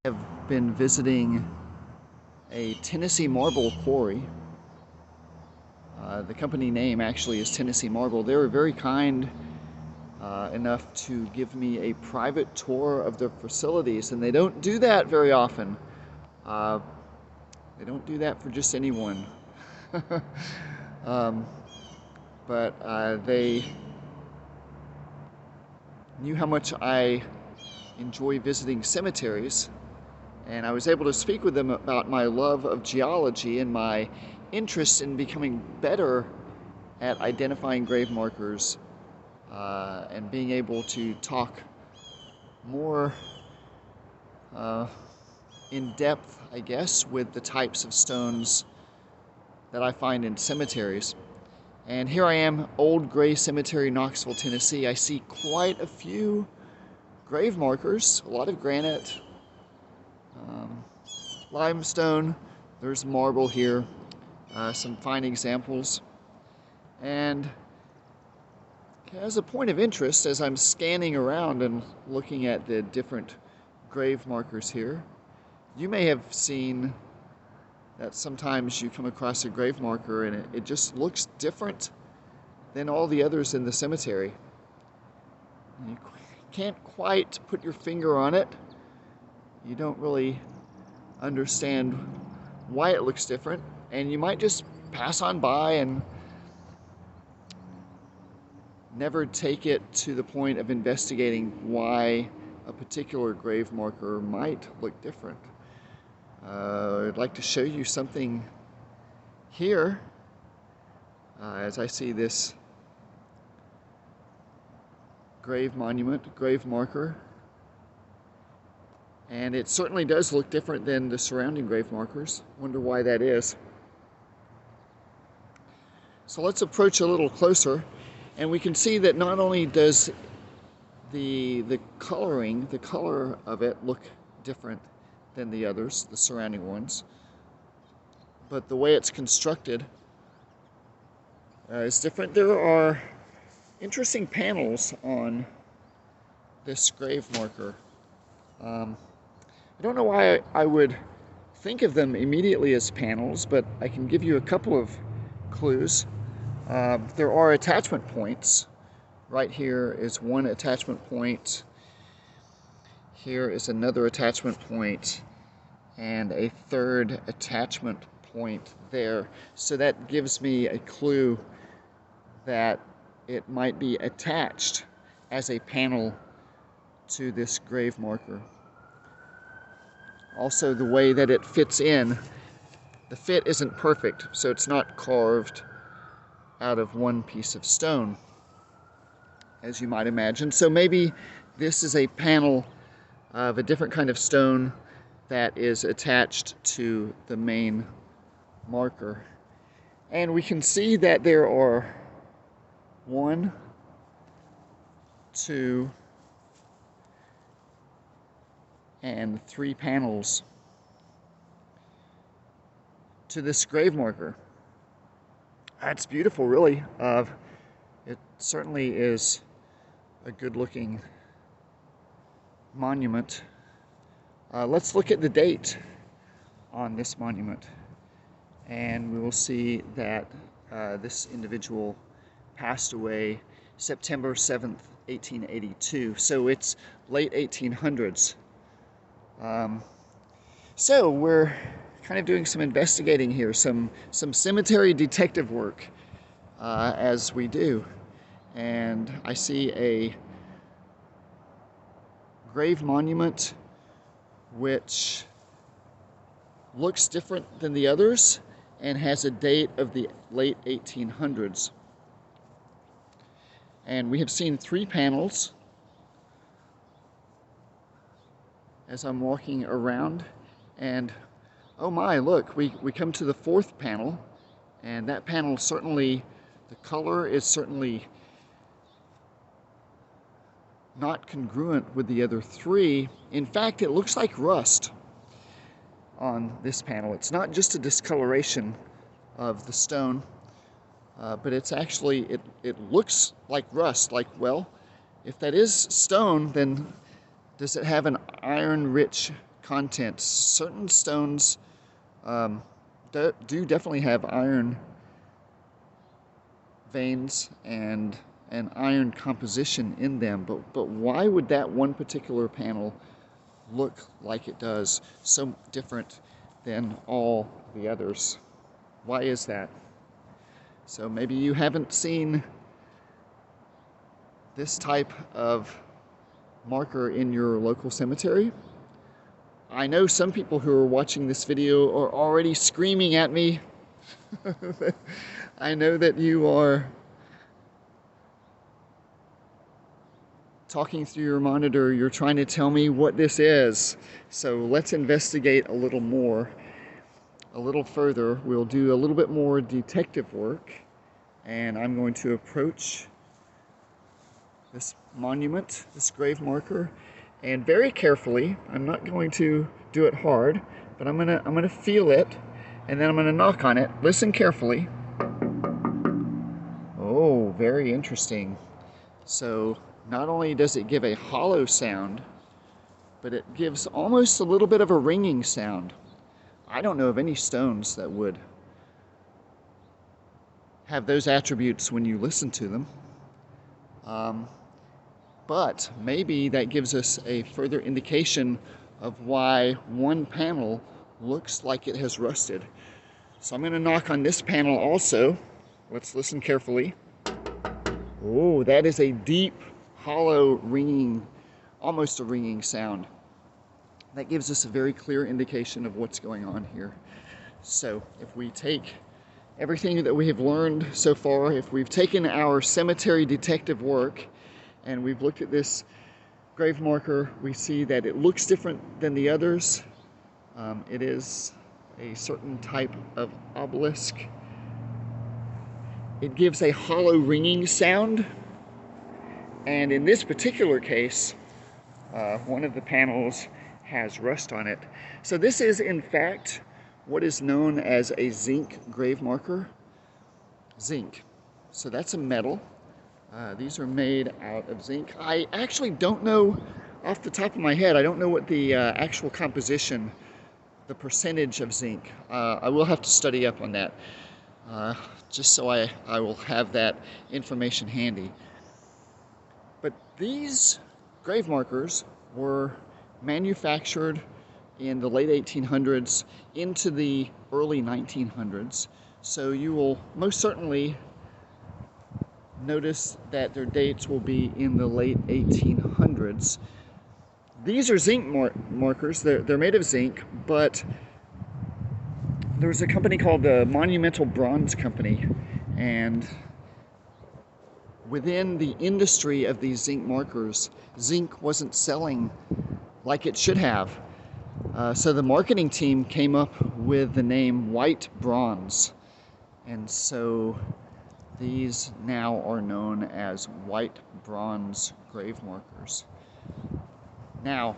Have been visiting a Tennessee marble quarry. The company name actually is Tennessee Marble. They were very kind enough to give me a private tour of their facilities, and they don't do that very often. Uh, they don't do that for just anyone. um, but they knew how much I enjoy visiting cemeteries, and I was able to speak with them about my love of geology and my interest in becoming better at identifying grave markers and being able to talk more in depth, I guess, with the types of stones that I find in cemeteries. And here I am, Old Gray Cemetery, Knoxville, Tennessee. I see quite a few grave markers, a lot of granite, limestone, there's marble here, some fine examples. And as a point of interest, as I'm scanning around and looking at the different grave markers here, you may have seen that sometimes you come across a grave marker and it just looks different than all the others in the cemetery. You can't quite put your finger on it. You don't really understand why it looks different, and you might just pass on by and never take it to the point of investigating why a particular grave marker might look different. I'd like to show you something here as I see this grave monument, grave marker, and it certainly does look different than the surrounding grave markers. Wonder why that is. So let's approach a little closer, and we can see that not only does the color of it look different than the others, the surrounding ones, but the way it's constructed is different. There are interesting panels on this grave marker. I don't know why I would think of them immediately as panels, but I can give you a couple of clues. There are attachment points. Right here is one attachment point. Here is another attachment point, and a third attachment point there. So that gives me a clue that it might be attached as a panel to this grave marker. Also, the way that it fits in, the fit isn't perfect, so it's not carved out of one piece of stone, as you might imagine. So maybe this is a panel of a different kind of stone that is attached to the main marker. And we can see that there are 1, 2, and 3 panels to this grave marker. That's beautiful, really. It certainly is a good-looking monument. Let's look at the date on this monument, and we will see that this individual passed away September 7th, 1882. So it's late 1800s. So we're kind of doing some investigating here, some cemetery detective work as we do. And I see a grave monument which looks different than the others and has a date of the late 1800s. And we have seen 3 panels as I'm walking around, and oh my, look, we come to the 4th panel, and that panel certainly, the color is certainly not congruent with the other 3. In fact, it looks like rust on this panel. It's not just a discoloration of the stone, but it's actually, it looks like rust. Like, well, if that is stone, then does it have an iron-rich content. Certain stones do definitely have iron veins and an iron composition in them, but why would that one particular panel look like it does, so different than all the others? Why is that? So maybe you haven't seen this type of marker in your local cemetery. I know some people who are watching this video are already screaming at me. I know that you are talking through your monitor, you're trying to tell me what this is. So let's investigate a little more, a little further. We'll do a little bit more detective work, and I'm going to approach this monument, this grave marker, and very carefully, I'm not going to do it hard, but I'm gonna feel it, and then I'm gonna knock on it. Listen carefully. Oh, very interesting. So not only does it give a hollow sound, but it gives almost a little bit of a ringing sound. I don't know of any stones that would have those attributes when you listen to them. But maybe that gives us a further indication of why one panel looks like it has rusted. So I'm going to knock on this panel also. Let's listen carefully. Oh, that is a deep, hollow, ringing, almost a ringing sound. That gives us a very clear indication of what's going on here. So if we take everything that we have learned so far, if we've taken our cemetery detective work and we've looked at this grave marker, we see that it looks different than the others. It is a certain type of obelisk. It gives a hollow ringing sound, and in this particular case, one of the panels has rust on it. So this is in fact what is known as a zinc grave marker. Zinc. So that's a metal. These are made out of zinc. I actually don't know off the top of my head, I don't know what the actual composition, the percentage of zinc. I will have to study up on that, just so I will have that information handy. But these grave markers were manufactured in the late 1800s into the early 1900s. So you will most certainly notice that their dates will be in the late 1800s. These are zinc markers. They're made of zinc, but there's a company called the Monumental Bronze Company, and within the industry of these zinc markers, zinc wasn't selling like it should have. So the marketing team came up with the name white bronze, and so these now are known as white bronze grave markers. Now,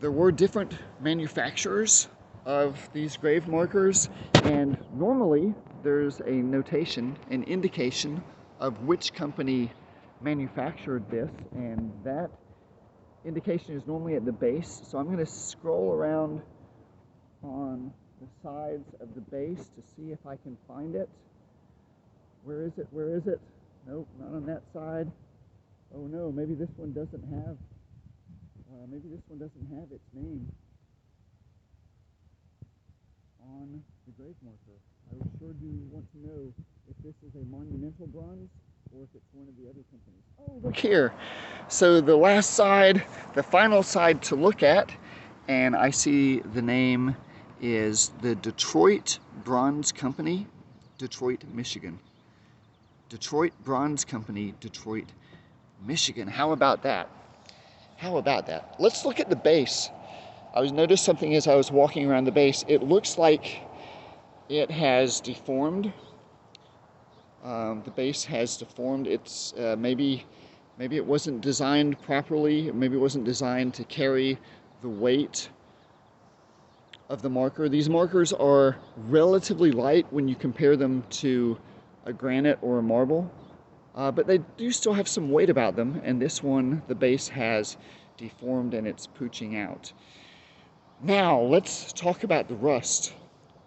there were different manufacturers of these grave markers, and normally there's a notation, an indication of which company manufactured this, and that indication is normally at the base. So I'm going to scroll around on the sides of the base to see if I can find it. Where is it? Where is it? Nope, not on that side. Oh no, maybe this one doesn't have its name on the grave marker. I sure do want to know if this is a monumental bronze or if it's one of the other companies. Oh, look here. So the last side, the final side to look at, and I see the name is the Detroit Bronze Company, Detroit, Michigan. Detroit Bronze Company, Detroit, Michigan. How about that? How about that? Let's look at the base. I noticed something as I was walking around the base. It looks like it has deformed. The base has deformed. It's maybe it wasn't designed properly. Maybe it wasn't designed to carry the weight of the marker. These markers are relatively light when you compare them to a granite or a marble, but they do still have some weight about them, and this one, the base has deformed and it's pooching out. Now let's talk about the rust.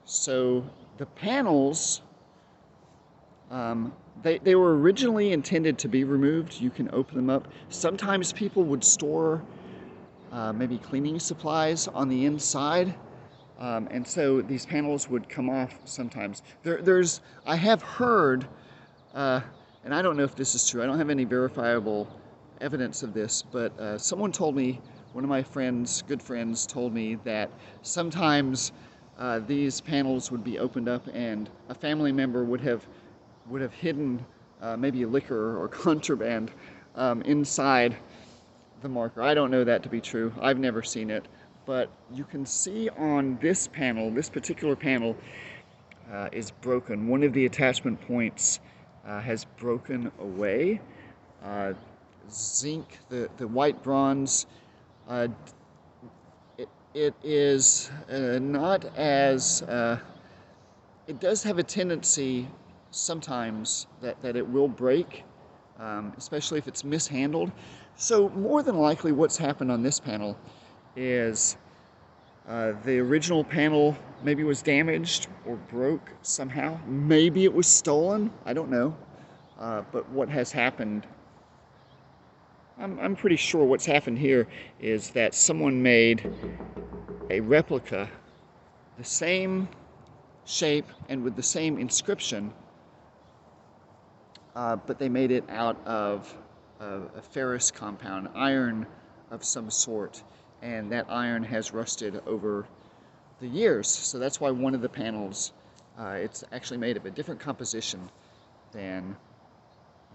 So the panels, they were originally intended to be removed. You can open them up. Sometimes people would store maybe cleaning supplies on the inside, and so these panels would come off sometimes. I have heard, and I don't know if this is true, I don't have any verifiable evidence of this, but someone told me, one of my friends, good friends, told me that sometimes these panels would be opened up and a family member would have hidden maybe liquor or contraband inside the marker. I don't know that to be true. I've never seen it, but you can see on this panel, this particular panel is broken. One of the attachment points has broken away. Zinc, the white bronze, it is not as, it does have a tendency sometimes that it will break, especially if it's mishandled. So more than likely what's happened on this panel is the original panel maybe was damaged or broke somehow. Maybe it was stolen, I don't know. But what has happened, I'm pretty sure what's happened here is that someone made a replica, the same shape and with the same inscription, but they made it out of a ferrous compound, iron of some sort, and that iron has rusted over the years. So that's why one of the panels, it's actually made of a different composition than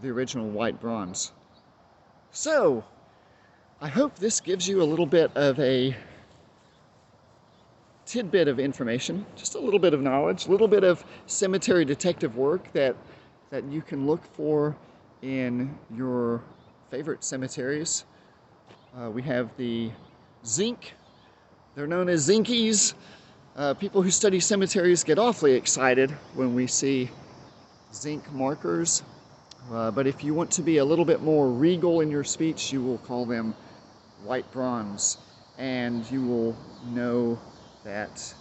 the original white bronze. So I hope this gives you a little bit of a tidbit of information, just a little bit of knowledge, a little bit of cemetery detective work that you can look for in your favorite cemeteries. We have the zinc. They're known as zinkies. People who study cemeteries get awfully excited when we see zinc markers. But if you want to be a little bit more regal in your speech, you will call them white bronze. And you will know that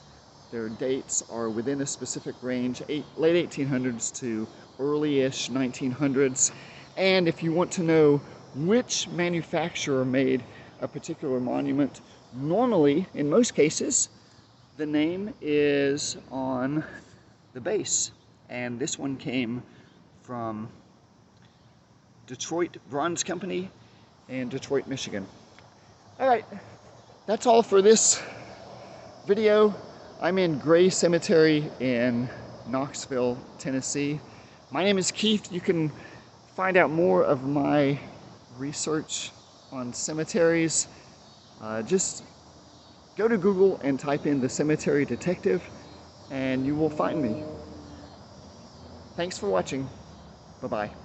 their dates are within a specific range, late 1800s to early-ish 1900s. And if you want to know which manufacturer made a particular monument, normally, in most cases, the name is on the base. And this one came from Detroit Bronze Company in Detroit, Michigan. All right, that's all for this video. I'm in Gray Cemetery in Knoxville, Tennessee. My name is Keith. You can find out more of my research on cemeteries. Just go to Google and type in the Cemetery Detective and you will find me. Thanks for watching. Bye-bye.